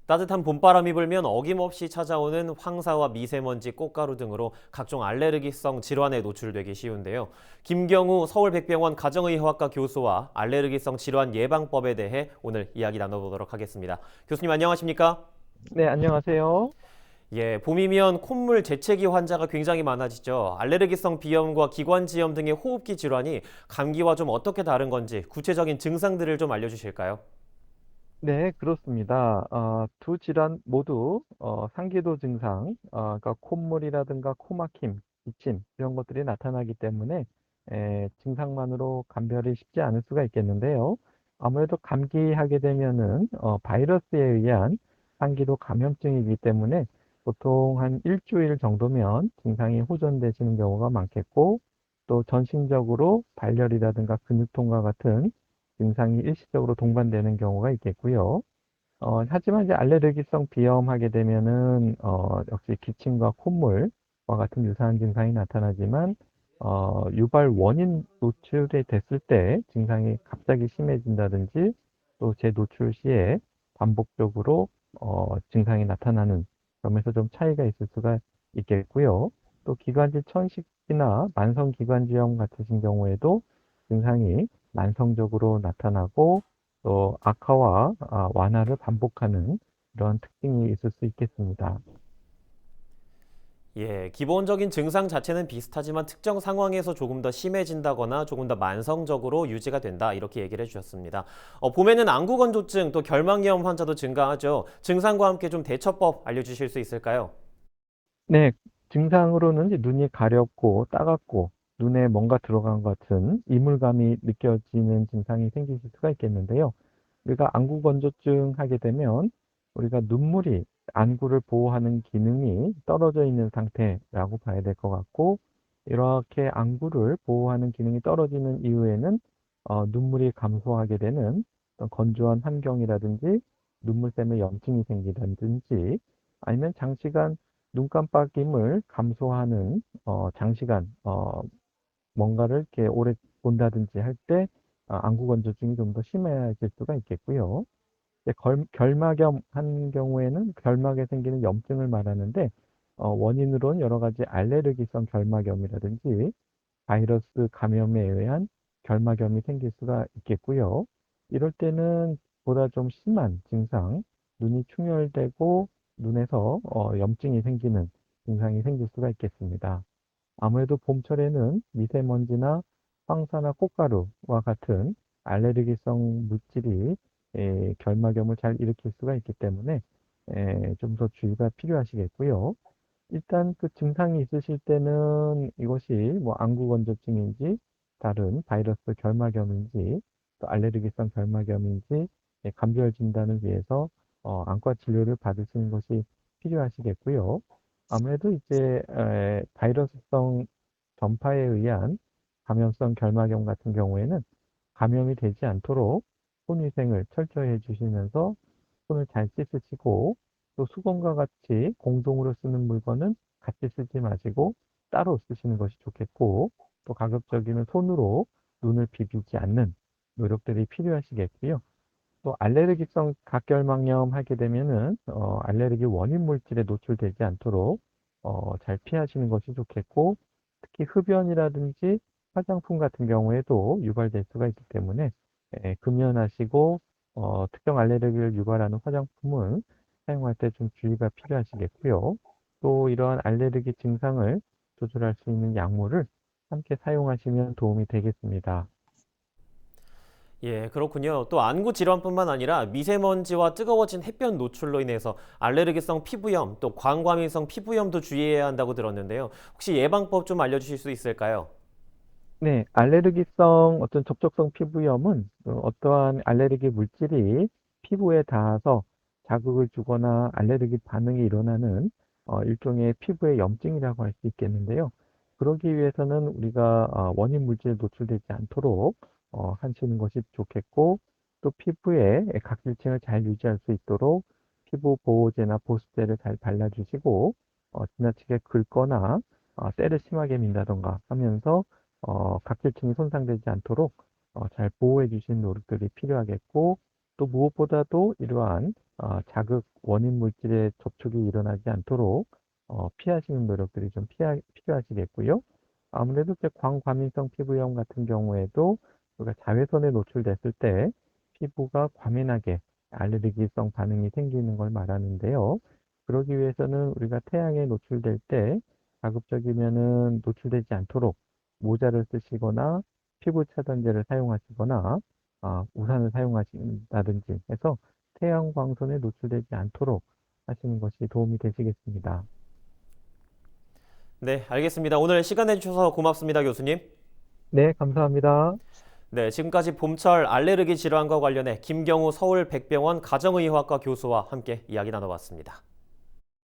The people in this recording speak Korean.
따뜻한 봄바람이 불면 어김없이 찾아오는 황사와 미세먼지, 꽃가루 등으로 각종 알레르기성 질환에 노출되기 쉬운데요. 김경우 서울백병원 가정의학과 교수와 알레르기성 질환 예방법에 대해 오늘 이야기 나눠보도록 하겠습니다. 교수님 안녕하십니까? 네, 안녕하세요. 예, 봄이면 콧물 재채기 환자가 굉장히 많아지죠. 알레르기성 비염과 기관지염 등의 호흡기 질환이 감기와 좀 어떻게 다른 건지 구체적인 증상들을 좀 알려주실까요? 네, 그렇습니다. 두 질환 모두 상기도 증상, 그러니까 콧물이라든가 코막힘, 기침 이런 것들이 나타나기 때문에 증상만으로 감별이 쉽지 않을 수가 있겠는데요. 아무래도 감기하게 되면은 바이러스에 의한 상기도 감염증이기 때문에 보통 한 일주일 정도면 증상이 호전되시는 경우가 많겠고, 또 전신적으로 발열이라든가 근육통과 같은 증상이 일시적으로 동반되는 경우가 있겠고요. 하지만 이제 알레르기성 비염하게 되면은 역시 기침과 콧물과 같은 유사한 증상이 나타나지만 유발 원인 노출이 됐을 때 증상이 갑자기 심해진다든지 또 재노출 시에 반복적으로 증상이 나타나는 점에서 좀 차이가 있을 수가 있겠고요. 또 기관지 천식이나 만성기관지염 같으신 경우에도 증상이 만성적으로 나타나고 또 악화와 완화를 반복하는 이런 특징이 있을 수 있겠습니다. 예, 기본적인 증상 자체는 비슷하지만 특정 상황에서 조금 더 심해진다거나 조금 더 만성적으로 유지가 된다. 이렇게 얘기를 해주셨습니다. 봄에는 안구건조증 또 결막염 환자도 증가하죠. 증상과 함께 좀 대처법 알려주실 수 있을까요? 네, 증상으로는 이제 눈이 가렵고 따갑고 눈에 뭔가 들어간 것 같은 이물감이 느껴지는 증상이 생기실 수가 있겠는데요. 우리가 안구 건조증 하게 되면 우리가 눈물이 안구를 보호하는 기능이 떨어져 있는 상태라고 봐야 될 것 같고, 이렇게 안구를 보호하는 기능이 떨어지는 이후에는 눈물이 감소하게 되는 어떤 건조한 환경이라든지 눈물 때문에 염증이 생기든지, 아니면 장시간 눈 깜빡임을 감소하는 장시간 뭔가를 이렇게 오래 본다든지 할 때 안구 건조증이 좀 더 심해질 수가 있겠고요. 이제 결막염 한 경우에는 결막에 생기는 염증을 말하는데, 원인으로는 여러 가지 알레르기성 결막염이라든지 바이러스 감염에 의한 결막염이 생길 수가 있겠고요. 이럴 때는 보다 좀 심한 증상, 눈이 충혈되고 눈에서 염증이 생기는 증상이 생길 수가 있겠습니다. 아무래도 봄철에는 미세먼지나 황사나 꽃가루와 같은 알레르기성 물질이 결막염을 잘 일으킬 수가 있기 때문에 좀 더 주의가 필요하시겠고요. 일단 그 증상이 있으실 때는 이것이 뭐 안구 건조증인지 다른 바이러스 결막염인지 또 알레르기성 결막염인지 감별 진단을 위해서 안과 진료를 받으시는 것이 필요하시겠고요. 아무래도 이제 바이러스성 전파에 의한 감염성 결막염 같은 경우에는 감염이 되지 않도록 손위생을 철저히 해주시면서 손을 잘 씻으시고, 또 수건과 같이 공동으로 쓰는 물건은 같이 쓰지 마시고 따로 쓰시는 것이 좋겠고, 또 가급적이면 손으로 눈을 비비지 않는 노력들이 필요하시겠고요. 또 알레르기성 각결막염 하게 되면은 알레르기 원인 물질에 노출되지 않도록 잘 피하시는 것이 좋겠고, 특히 흡연이라든지 화장품 같은 경우에도 유발될 수가 있기 때문에 금연하시고 특정 알레르기를 유발하는 화장품을 사용할 때 좀 주의가 필요하시겠고요. 또 이러한 알레르기 증상을 조절할 수 있는 약물을 함께 사용하시면 도움이 되겠습니다. 예, 그렇군요. 또 안구 질환뿐만 아니라 미세먼지와 뜨거워진 햇볕 노출로 인해서 알레르기성 피부염, 또 광과민성 피부염도 주의해야 한다고 들었는데요. 혹시 예방법 좀 알려주실 수 있을까요? 네, 알레르기성 어떤 접촉성 피부염은 어떠한 알레르기 물질이 피부에 닿아서 자극을 주거나 알레르기 반응이 일어나는 일종의 피부의 염증이라고 할 수 있겠는데요. 그러기 위해서는 우리가 원인 물질에 노출되지 않도록 하시는 것이 좋겠고, 또 피부에 각질층을 잘 유지할 수 있도록 피부 보호제나 보습제를 잘 발라주시고, 지나치게 긁거나 때를 심하게 민다던가 하면서 각질층이 손상되지 않도록 잘 보호해 주시는 노력들이 필요하겠고, 또 무엇보다도 이러한 자극 원인 물질의 접촉이 일어나지 않도록 피하시는 노력들이 좀 필요하시겠고요. 아무래도 이제 광과민성 피부염 같은 경우에도 우리가 자외선에 노출됐을 때 피부가 과민하게 알레르기성 반응이 생기는 걸 말하는데요. 그러기 위해서는 우리가 태양에 노출될 때 가급적이면은 노출되지 않도록 모자를 쓰시거나 피부 차단제를 사용하시거나 우산을 사용하신다든지 해서 태양 광선에 노출되지 않도록 하시는 것이 도움이 되시겠습니다. 네, 알겠습니다. 오늘 시간 내주셔서 고맙습니다, 교수님. 네, 감사합니다. 네, 지금까지 봄철 알레르기 질환과 관련해 김경우 서울백병원 가정의학과 교수와 함께 이야기 나눠봤습니다.